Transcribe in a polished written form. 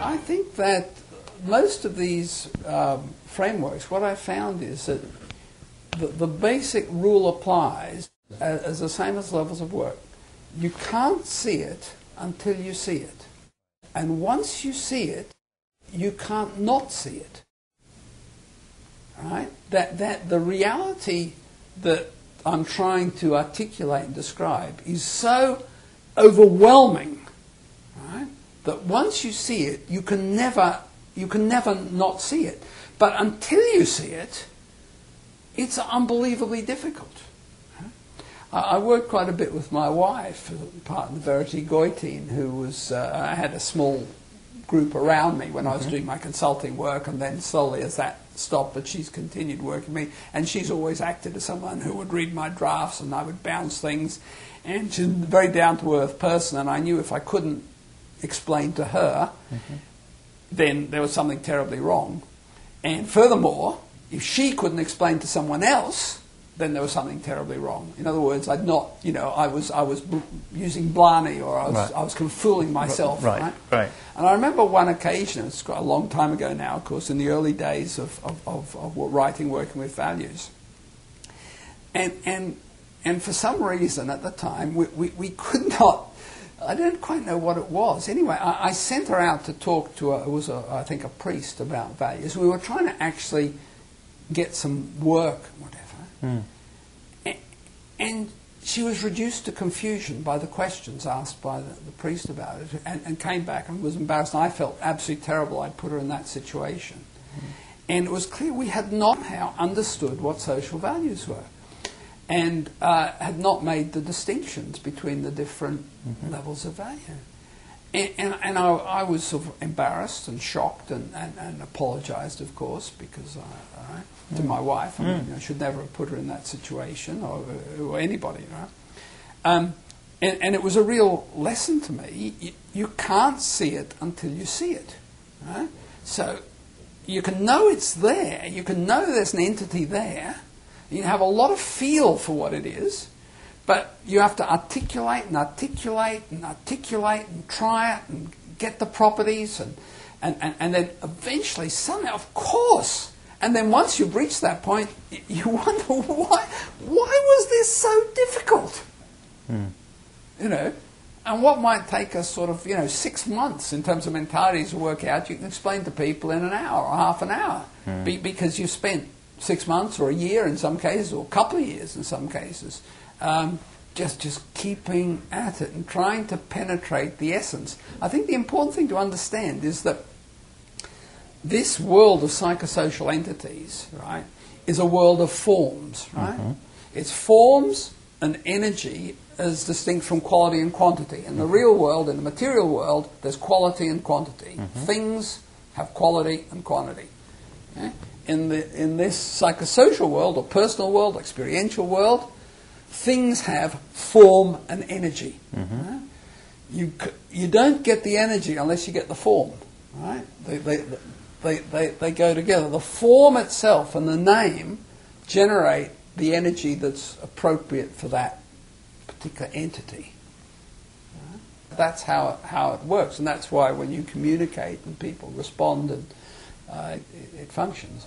I think that most of these frameworks, what I found is that the basic rule applies as the same as levels of work. You can't see it until you see it. And once you see it, you can't not see it. Right? That the reality that I'm trying to articulate and describe is so overwhelming, right, that once you see it, you can never not see it. But until you see it, it's unbelievably difficult. I worked quite a bit with my wife, partner Verity Goitin, who was, I had a small group around me when I was doing my consulting work, and then slowly as that stopped, but she's continued working with me, and she's always acted as someone who would read my drafts and I would bounce things, and she's a very down-to-earth person, and I knew if I couldn't explain to her, then there was something terribly wrong. And furthermore, if she couldn't explain to someone else, then there was something terribly wrong. In other words, I'd not, I was using Blarney, or I was fooling myself. Right. And I remember one occasion, it's quite a long time ago now, of course, in the early days of writing, working with values. And for some reason at the time, we could not, I don't quite know what it was. Anyway, I sent her out to talk to, I think, a priest about values. We were trying to actually get some work, whatever. And she was reduced to confusion by the questions asked by the priest about it, and came back and was embarrassed. And I felt absolutely terrible I'd put her in that situation. And it was clear we had not understood what social values were, and had not made the distinctions between the different levels of value. And I was sort of embarrassed and shocked and apologized, of course, because to my wife. I mean, I should never have put her in that situation, or anybody. Right? And it was a real lesson to me. You can't see it until you see it. Right? So you can know it's there. You can know there's an entity there. You have a lot of feel for what it is. But you have to articulate and articulate and articulate and try it and get the properties and then eventually somehow, of course, and then once you've reached that point, you wonder why was this so difficult? And what might take us sort of 6 months in terms of mentalities to work out, you can explain to people in an hour or half an hour because you've spent 6 months or a year in some cases, or a couple of years in some cases. Just keeping at it and trying to penetrate the essence. I think the important thing to understand is that this world of psychosocial entities, right, is a world of forms, right? It's forms and energy as distinct from quality and quantity. In the real world, in the material world, there's quality and quantity. Things have quality and quantity. Okay? In this psychosocial world, or personal world, experiential world, things have form and energy. Right? You don't get the energy unless you get the form. Right? They go together. The form itself and the name generate the energy that's appropriate for that particular entity. Right? That's how it works, and that's why when you communicate and people respond, and it functions.